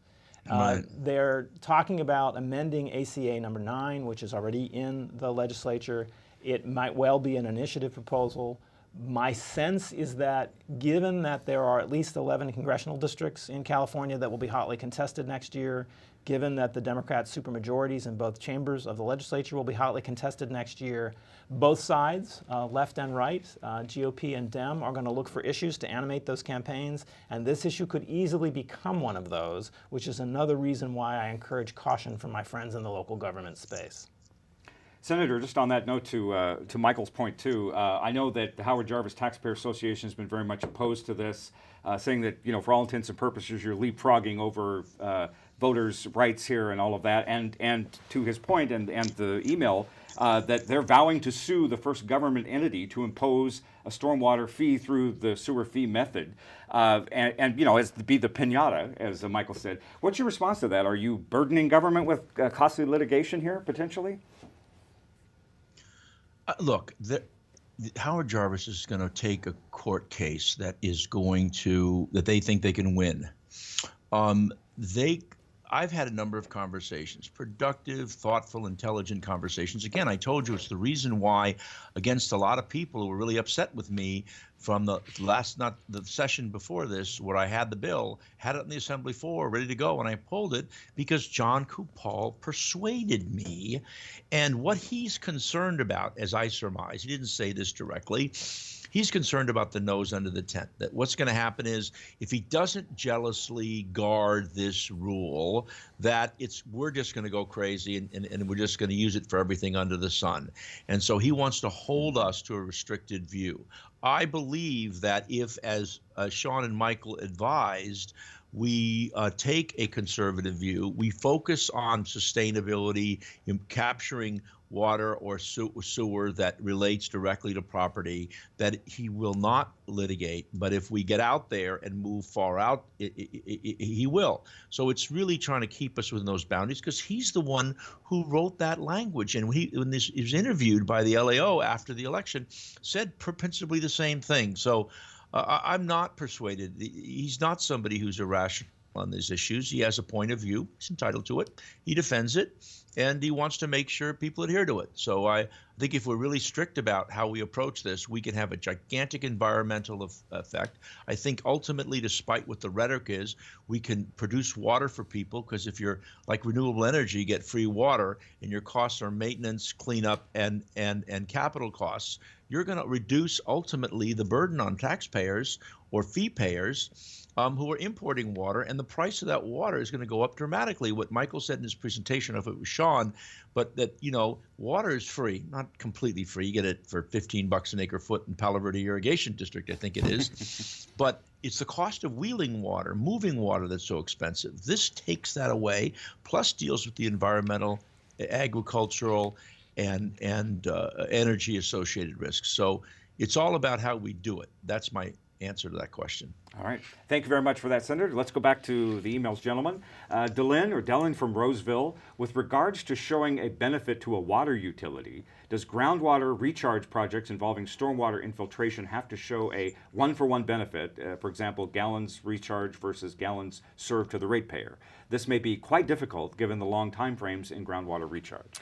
C: Right.
D: They're talking about amending ACA number 9, which is already in the legislature. It might well be an initiative proposal, My sense is that given that there are at least 11 congressional districts in California that will be hotly contested next year, given that the Democrat supermajorities in both chambers of the legislature will be hotly contested next year, both sides, left and right, GOP and Dem, are going to look for issues to animate those campaigns, and this issue could easily become one of those, which is another reason why I encourage caution from my friends in the local government space.
A: Senator, just on that note, to Michael's point too, I know that the Howard Jarvis Taxpayer Association has been very much opposed to this, saying that, you know, for all intents and purposes, you're leapfrogging over voters' rights here and all of that. And to his point and the email, that they're vowing to sue the first government entity to impose a stormwater fee through the sewer fee method, and you know, as to be the piñata, as Michael said. What's your response to that? Are you burdening government with costly litigation here potentially?
C: Look, Howard Jarvis is going to take a court case that they think they can win. I've had a number of conversations, productive, thoughtful, intelligent conversations. Again, I told you it's the reason why, against a lot of people who were really upset with me from the session before this, where I had the bill, had it in the assembly floor, ready to go, and I pulled it because John Kupal persuaded me. And what he's concerned about, as I surmise, he didn't say this directly, he's concerned about the nose under the tent, that what's going to happen is if he doesn't jealously guard this rule, that we're just going to go crazy and we're just going to use it for everything under the sun. And so he wants to hold us to a restricted view. I believe that if, as Sean and Michael advised, we take a conservative view, we focus on sustainability, in capturing water or sewer that relates directly to property, that he will not litigate. But if we get out there and move far out, he will. So it's really trying to keep us within those boundaries, because he's the one who wrote that language. And he was interviewed by the LAO after the election, said principally the same thing. So I'm not persuaded. He's not somebody who's irrational on these issues. He has a point of view. He's entitled to it. He defends it, and he wants to make sure people adhere to it. So I think if we're really strict about how we approach this, we can have a gigantic environmental effect. I think ultimately, despite what the rhetoric is, we can produce water for people, because if you're like renewable energy, you get free water, and your costs are maintenance, cleanup, and capital costs, you're going to reduce ultimately the burden on taxpayers or fee payers who are importing water, and the price of that water is going to go up dramatically. What Michael said in his presentation, if it was Sean, but that, you know, water is free, not completely free. You get it for $15 an acre foot in Palo Verde Irrigation District, I think it is. But it's the cost of wheeling water, moving water, that's so expensive. This takes that away, plus deals with the environmental, agricultural, and energy associated risks. So it's all about how we do it. That's my answer to that question.
A: All right. Thank you very much for that, Senator. Let's go back to the emails, gentlemen. Dylan from Roseville, with regards to showing a benefit to a water utility, does groundwater recharge projects involving stormwater infiltration have to show a one-for-one benefit, for example, gallons recharge versus gallons served to the ratepayer? This may be quite difficult given the long time frames in groundwater recharge.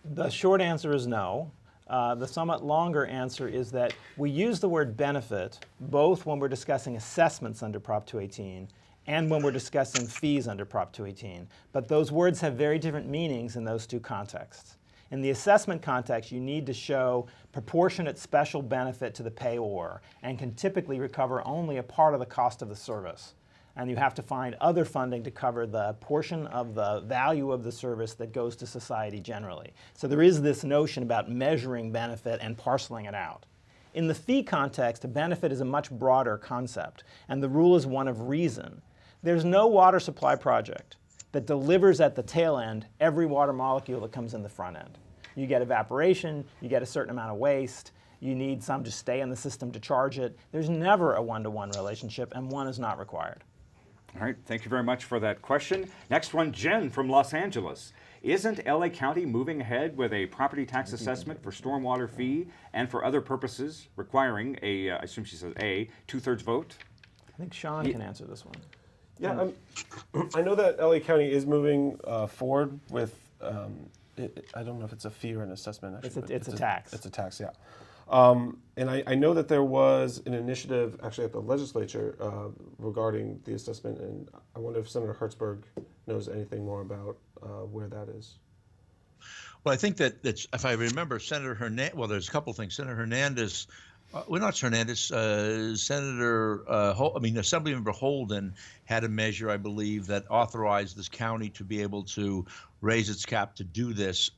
D: The short answer is no. The somewhat longer answer is that we use the word benefit both when we're discussing assessments under Prop 218 and when we're discussing fees under Prop 218. But those words have very different meanings in those two contexts. In the assessment context, you need to show proportionate special benefit to the payor and can typically recover only a part of the cost of the service. And you have to find other funding to cover the portion of the value of the service that goes to society generally. So there is this notion about measuring benefit and parceling it out. In the fee context, a benefit is a much broader concept, and the rule is one of reason. There's no water supply project that delivers at the tail end every water molecule that comes in the front end. You get evaporation, you get a certain amount of waste, you need some to stay in the system to charge it. There's never a one-to-one relationship, and one is not required.
A: All right, thank you very much for that question. Next one, Jen from Los Angeles. Isn't LA County moving ahead with a property tax assessment for stormwater fee and for other purposes requiring a, I assume she says a, 2/3 vote?
D: I think Sean can answer this one.
B: Yeah, I know that LA County is moving forward with, I don't know if it's a fee or an assessment, actually.
D: It's a tax.
B: It's a tax, yeah. And I know that there was an initiative actually at the legislature regarding the assessment, and I wonder if Senator Hertzberg knows anything more about where that is.
C: Well, I think that's, if I remember, Senator Hernandez, well, there's a couple things. Senator Hernandez, well, not Hernandez, Senator, Assemblymember Holden had a measure, I believe, that authorized this county to be able to raise its cap to do this.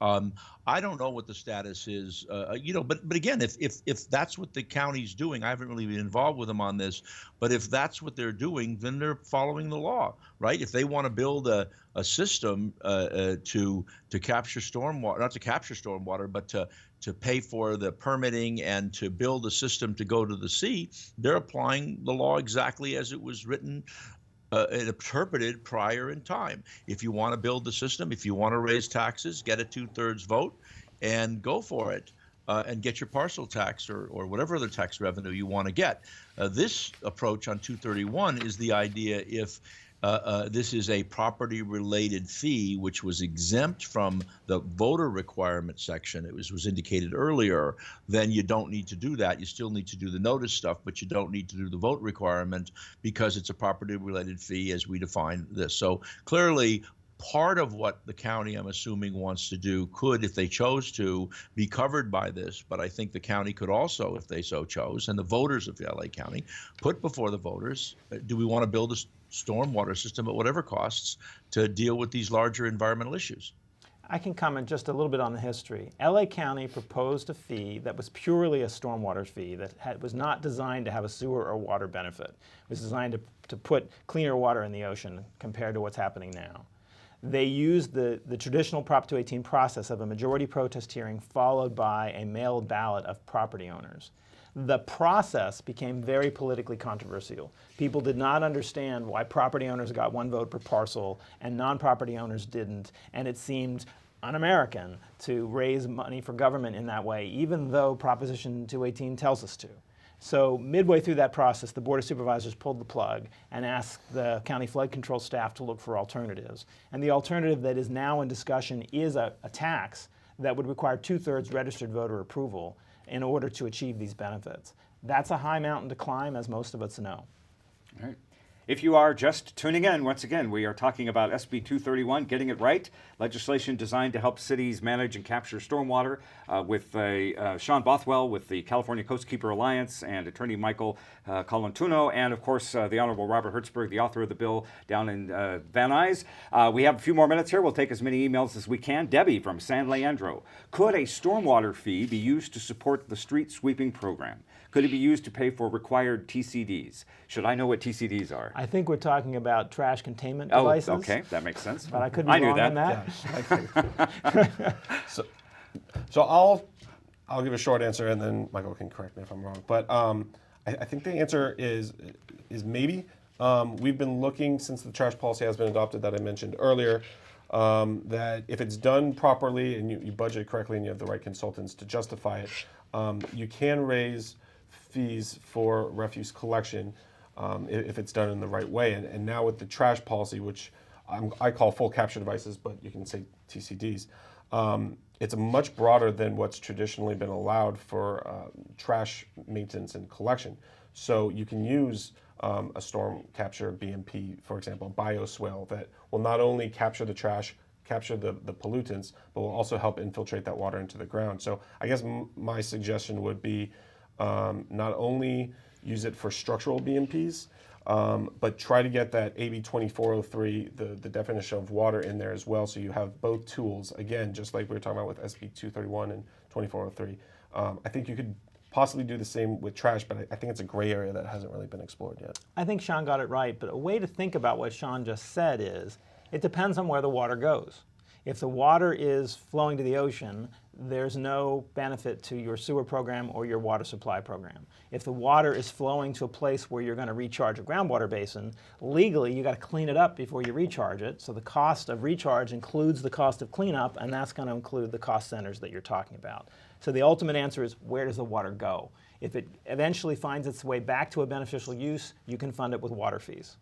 C: I don't know what the status is, but again, if that's what the county's doing, I haven't really been involved with them on this, but if that's what they're doing, then they're following the law, right? If they want to build a system to capture stormwater, not to capture stormwater, but to pay for the permitting and to build a system to go to the sea, they're applying the law exactly as it was written and interpreted prior in time. If you want to build the system, if you want to raise taxes, get a 2/3 vote and go for it. And get your parcel tax or whatever other tax revenue you want to get. This approach on 231 is the idea if this is a property-related fee, which was exempt from the voter requirement section. It was indicated earlier. Then you don't need to do that. You still need to do the notice stuff, but you don't need to do the vote requirement because it's a property-related fee as we define this. So clearly, part of what the county, I'm assuming, wants to do could, if they chose to, be covered by this. But I think the county could also, if they so chose, and the voters of LA County, put before the voters, do we want to build a stormwater system at whatever costs to deal with these larger environmental issues?
D: I can comment just a little bit on the history. LA County proposed a fee that was purely a stormwater fee that was not designed to have a sewer or water benefit. It was designed to put cleaner water in the ocean compared to what's happening now. They used the traditional Prop 218 process of a majority protest hearing followed by a mailed ballot of property owners. The process became very politically controversial. People did not understand why property owners got one vote per parcel and non-property owners didn't, and it seemed un-American to raise money for government in that way, even though Proposition 218 tells us to. So midway through that process, the Board of Supervisors pulled the plug and asked the county flood control staff to look for alternatives. And the alternative that is now in discussion is a tax that would require 2/3 registered voter approval in order to achieve these benefits. That's a high mountain to climb, as most of us know.
A: All right. If you are just tuning in, once again, we are talking about SB 231, Getting It Right, legislation designed to help cities manage and capture stormwater with Sean Bothwell with the California Coastkeeper Alliance and Attorney Michael Colantuno, and of course the Honorable Robert Hertzberg, the author of the bill down in Van Nuys. We have a few more minutes here. We'll take as many emails as we can. Debbie from San Leandro. Could a stormwater fee be used to support the street sweeping program? Could it be used to pay for required TCDs? Should I know what TCDs are?
D: I think we're talking about trash containment devices.
A: Oh, okay, that makes sense.
D: But I could be wrong on that.
B: Yeah. So I'll give a short answer, and then Michael can correct me if I'm wrong. But I think the answer is maybe. We've been looking since the trash policy has been adopted that I mentioned earlier. That if it's done properly and you budget it correctly and you have the right consultants to justify it, you can raise fees for refuse collection if it's done in the right way. And now with the trash policy, which I call full capture devices, but you can say TCDs, it's much broader than what's traditionally been allowed for trash maintenance and collection. So you can use a storm capture BMP, for example, a bioswale that will not only capture the trash, capture the pollutants, but will also help infiltrate that water into the ground. So I guess my suggestion would be not only use it for structural BMPs, but try to get that AB 2403, the definition of water in there as well, so you have both tools. Again, just like we were talking about with SB 231 and 2403. I think you could possibly do the same with trash, but I think it's a gray area that hasn't really been explored yet.
D: I think Sean got it right, but a way to think about what Sean just said is, it depends on where the water goes. If the water is flowing to the ocean, there's no benefit to your sewer program or your water supply program. If the water is flowing to a place where you're going to recharge a groundwater basin, legally you got to clean it up before you recharge it. So the cost of recharge includes the cost of cleanup, and that's going to include the cost centers that you're talking about. So the ultimate answer is, where does the water go? If it eventually finds its way back to a beneficial use, you can fund it with water fees.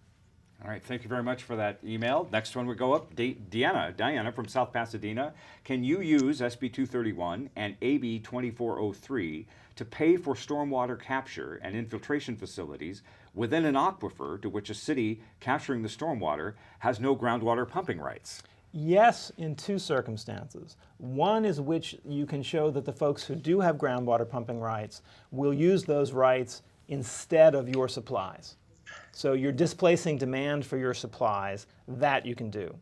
A: All right, thank you very much for that email. Next one would go up. Diana from South Pasadena. Can you use SB 231 and AB 2403 to pay for stormwater capture and infiltration facilities within an aquifer to which a city capturing the stormwater has no groundwater pumping rights?
D: Yes, in two circumstances. One is which you can show that the folks who do have groundwater pumping rights will use those rights instead of your supplies. So you're displacing demand for your supplies, that you can do.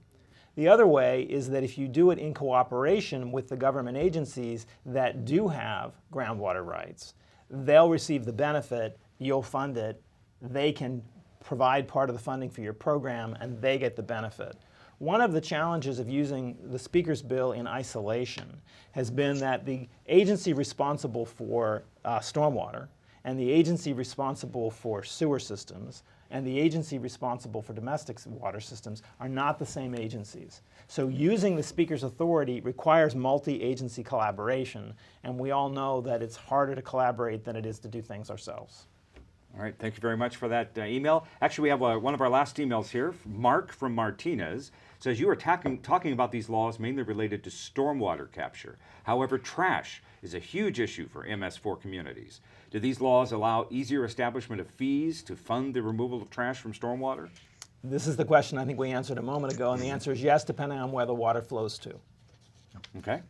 D: The other way is that if you do it in cooperation with the government agencies that do have groundwater rights, they'll receive the benefit, you'll fund it, they can provide part of the funding for your program, and they get the benefit. One of the challenges of using the Speaker's bill in isolation has been that the agency responsible for stormwater and the agency responsible for sewer systems and the agency responsible for domestic water systems are not the same agencies. So using the Speaker's authority requires multi-agency collaboration, and we all know that it's harder to collaborate than it is to do things ourselves.
A: All right, thank you very much for that email. Actually, we have one of our last emails here. Mark from Martinez says you are talking about these laws mainly related to stormwater capture. However, trash is a huge issue for MS4 communities. Do these laws allow easier establishment of fees to fund the removal of trash from stormwater?
D: This is the question I think we answered a moment ago, and the answer is yes, depending on where the water flows to.
A: Okay.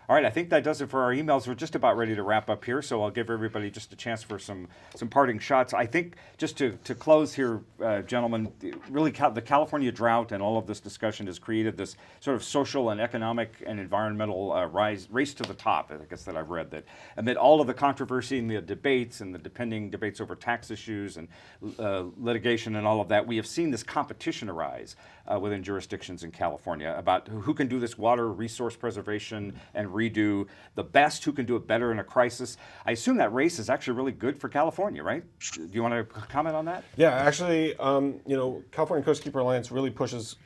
A: All right, I think that does it for our emails. We're just about ready to wrap up here, so I'll give everybody just a chance for some parting shots. I think just to close here, gentlemen, really the California drought and all of this discussion has created this sort of social and economic and environmental race to the top, I guess, that I've read, that amid all of the controversy and the debates and the pending debates over tax issues and litigation and all of that, we have seen this competition arise within jurisdictions in California about who can do this water resource preservation and redo the best, who can do it better in a crisis. I assume that race is actually really good for California, right? Do you want to comment on that?
B: Yeah, actually, California Coastkeeper Alliance really pushes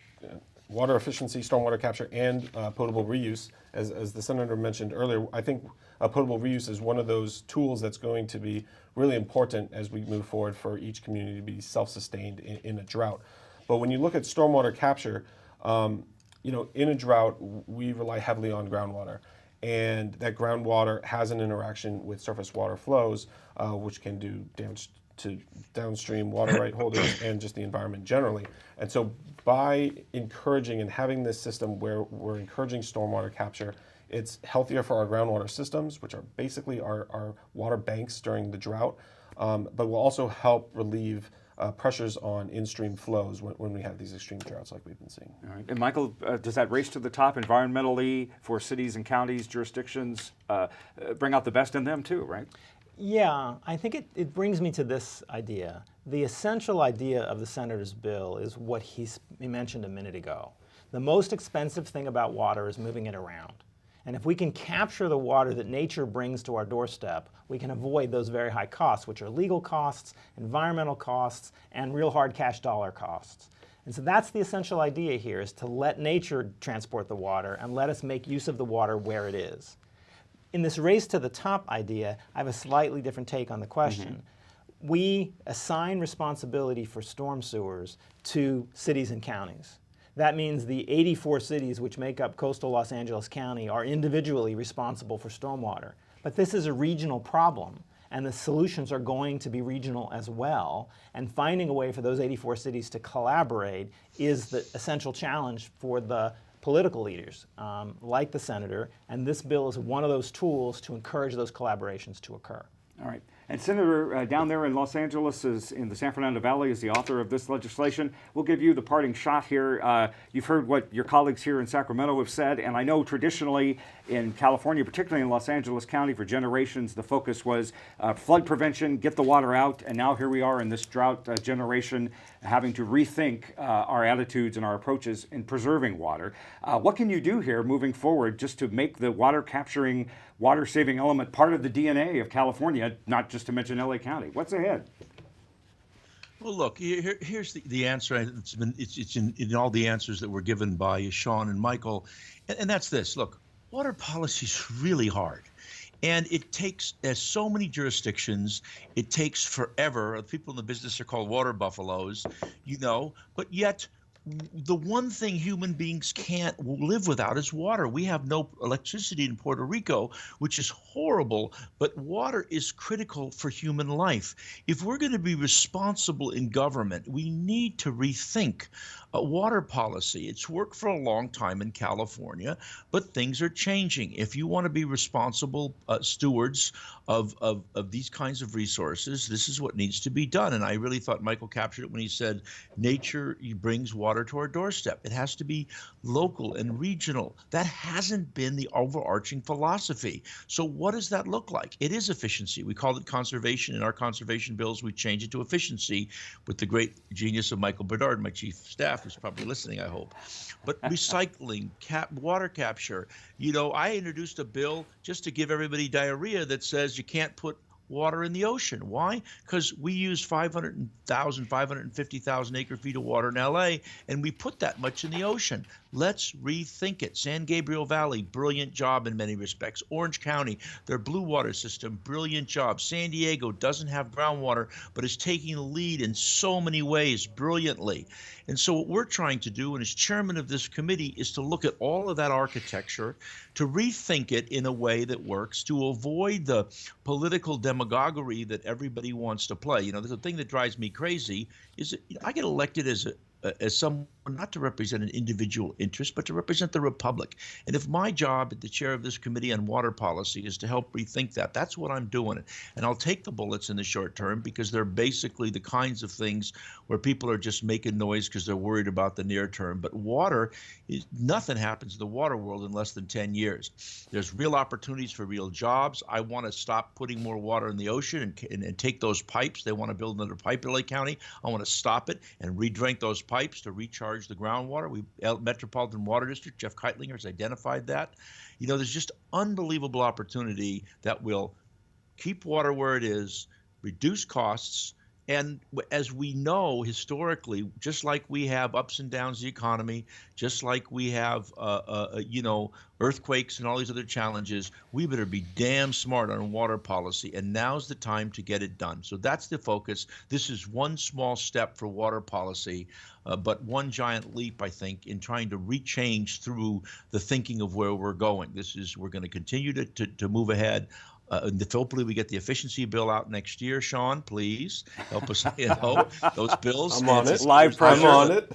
B: water efficiency, stormwater capture, and potable reuse. As the Senator mentioned earlier, I think potable reuse is one of those tools that's going to be really important as we move forward for each community to be self-sustained in a drought. But when you look at stormwater capture, in a drought, we rely heavily on groundwater. And that groundwater has an interaction with surface water flows, which can do damage to downstream water right holders and just the environment generally. And so by encouraging and having this system where we're encouraging stormwater capture, it's healthier for our groundwater systems, which are basically our water banks during the drought, but will also help relieve pressures on in-stream flows when we have these extreme droughts like we've been seeing.
A: All right. And Michael, does that race to the top environmentally for cities and counties, jurisdictions, bring out the best in them too, right?
D: Yeah, I think it brings me to this idea. The essential idea of the Senator's bill is what he mentioned a minute ago. The most expensive thing about water is moving it around. And if we can capture the water that nature brings to our doorstep, we can avoid those very high costs, which are legal costs, environmental costs, and real hard cash dollar costs. And so that's the essential idea here, is to let nature transport the water and let us make use of the water where it is. In this race to the top idea, I have a slightly different take on the question. We assign responsibility for storm sewers to cities and counties. That means the 84 cities which make up coastal Los Angeles County are individually responsible for stormwater. But this is a regional problem, and the solutions are going to be regional as well. And finding a way for those 84 cities to collaborate is the essential challenge for the political leaders, like the Senator, and this bill is one of those tools to encourage those collaborations to occur.
A: All right. And Senator, down there in Los Angeles, in the San Fernando Valley, is the author of this legislation. We'll give you the parting shot here. You've heard what your colleagues here in Sacramento have said, and I know traditionally in California, particularly in Los Angeles County, for generations, the focus was flood prevention, get the water out, and now here we are in this drought generation having to rethink our attitudes and our approaches in preserving water. What can you do here moving forward just to make the water capturing, water saving element part of the DNA of California, not just to mention LA County? What's ahead?
C: Well, look, here's the answer. It's in all the answers that were given by Sean and Michael, and that's this. Look, water policy is really hard. And it takes, as so many jurisdictions, it takes forever. People in the business are called water buffaloes, but yet the one thing human beings can't live without is water. We have no electricity in Puerto Rico, which is horrible, but water is critical for human life. If we're going to be responsible in government, we need to rethink water policy. It's worked for a long time in California, but things are changing. If you want to be responsible stewards of these kinds of resources, this is what needs to be done. And I really thought Michael captured it when he said, nature brings water to our doorstep. It has to be local and regional. That hasn't been the overarching philosophy. So what does that look like? It is efficiency. We called it conservation. In our conservation bills, we changed it to efficiency with the great genius of Michael Bernard, my chief of staff, who's probably listening, I hope. But recycling, water capture. I introduced a bill just to give everybody diarrhea that says you can't put water in the ocean. Why? Because we use 550,000 acre feet of water in LA, and we put that much in the ocean. Let's rethink it. San Gabriel Valley, brilliant job in many respects. Orange County, their blue water system, brilliant job. San Diego doesn't have groundwater, but is taking the lead in so many ways brilliantly. And so what we're trying to do, and as chairman of this committee, is to look at all of that architecture, to rethink it in a way that works, to avoid the political demagoguery that everybody wants to play. The thing that drives me crazy is that I get elected as someone not to represent an individual interest, but to represent the republic. And if my job at the chair of this committee on water policy is to help rethink that, that's what I'm doing. And I'll take the bullets in the short term because they're basically the kinds of things where people are just making noise because they're worried about the near term. But water, nothing happens in the water world in less than 10 years. There's real opportunities for real jobs. I want to stop putting more water in the ocean and take those pipes. They want to build another pipe in Lake County. I want to stop it and re-drink those pipes to recharge the groundwater. Metropolitan Water District, Jeff Keitlinger has identified that. There's just unbelievable opportunity that will keep water where it is, reduce costs, and as we know historically, just like we have ups and downs in the economy, just like we have earthquakes and all these other challenges, we better be damn smart on water policy, and now's the time to get it done. So that's the focus. This is one small step for water policy, but one giant leap, I think, in trying to rechange through the thinking of where we're going. We're going to continue to move ahead. Hopefully we get the efficiency bill out next year. Sean, please help us. Those bills.
B: I'm on it.
A: Live pressure.
B: I'm on it.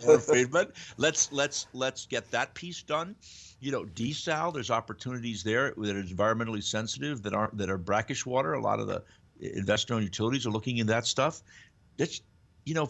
C: Let's get that piece done. Desal, there's opportunities there that are environmentally sensitive, that are brackish water. A lot of the investor-owned utilities are looking into that stuff. If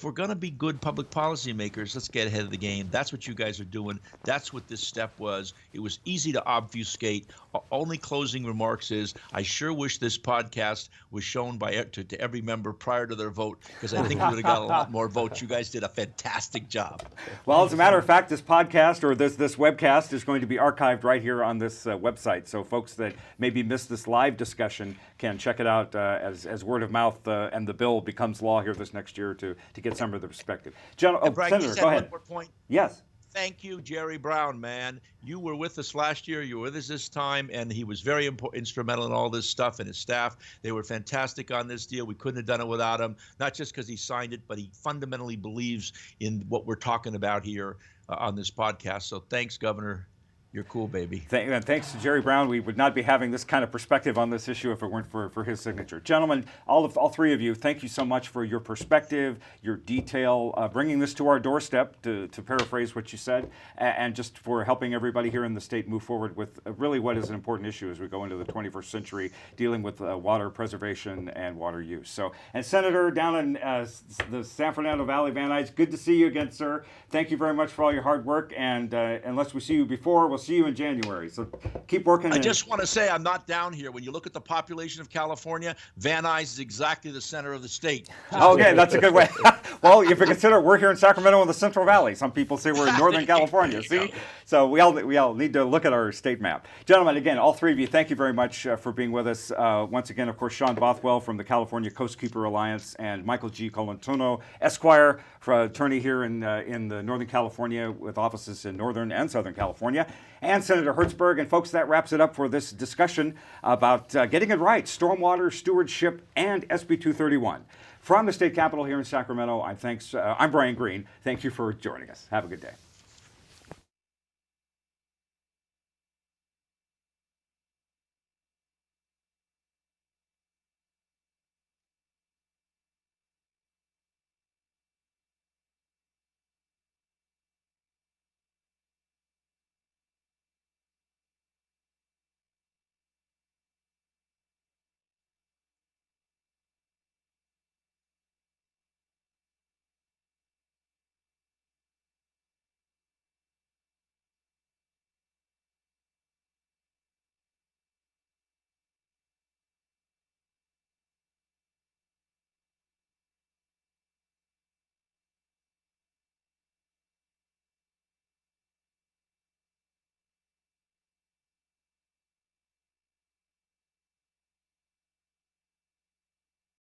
C: we're going to be good public policy makers, let's get ahead of the game. That's what you guys are doing. That's what this step was. It was easy to obfuscate. Only closing remarks is, I sure wish this podcast was shown to every member prior to their vote, because I think we would have got a lot more votes. You guys did a fantastic job.
A: Well, as a matter of fact, this podcast or this webcast is going to be archived right here on this website. So folks that maybe missed this live discussion can check it out as word of mouth and the bill becomes law here this next year to get some of the perspective. Senator, go ahead.
C: One more point.
A: Yes.
C: Thank you, Jerry Brown, man. You were with us last year. You were with us this time, and he was very instrumental in all this stuff, and his staff. They were fantastic on this deal. We couldn't have done it without him, not just because he signed it, but he fundamentally believes in what we're talking about here on this podcast. So thanks, Governor. You're cool, baby.
A: Thanks to Jerry Brown. We would not be having this kind of perspective on this issue if it weren't for his signature. Gentlemen, all three of you, thank you so much for your perspective, your detail, bringing this to our doorstep, to paraphrase what you said, and just for helping everybody here in the state move forward with really what is an important issue as we go into the 21st century, dealing with water preservation and water use. So, and Senator down in the San Fernando Valley, Van Nuys, good to see you again, sir. Thank you very much for all your hard work, and unless we see you before, we'll see you in January. So keep working.
C: I just want to say I'm not down here. When you look at the population of California, Van Nuys is exactly the center of the state.
A: Okay, that's a good way. Well, if you consider we're here in Sacramento in the Central Valley. Some people say we're in Northern California. See? So we all need to look at our state map. Gentlemen, again, all three of you, thank you very much for being with us. Once again, of course, Sean Bothwell from the California Coastkeeper Alliance and Michael G. Colantuno, Esquire, attorney here in the Northern California with offices in Northern and Southern California. and Senator Hertzberg. And folks, that wraps it up for this discussion about getting it right, stormwater stewardship and SB 231. From the state capitol here in Sacramento, I'm Brian Green. Thank you for joining us. Have a good day.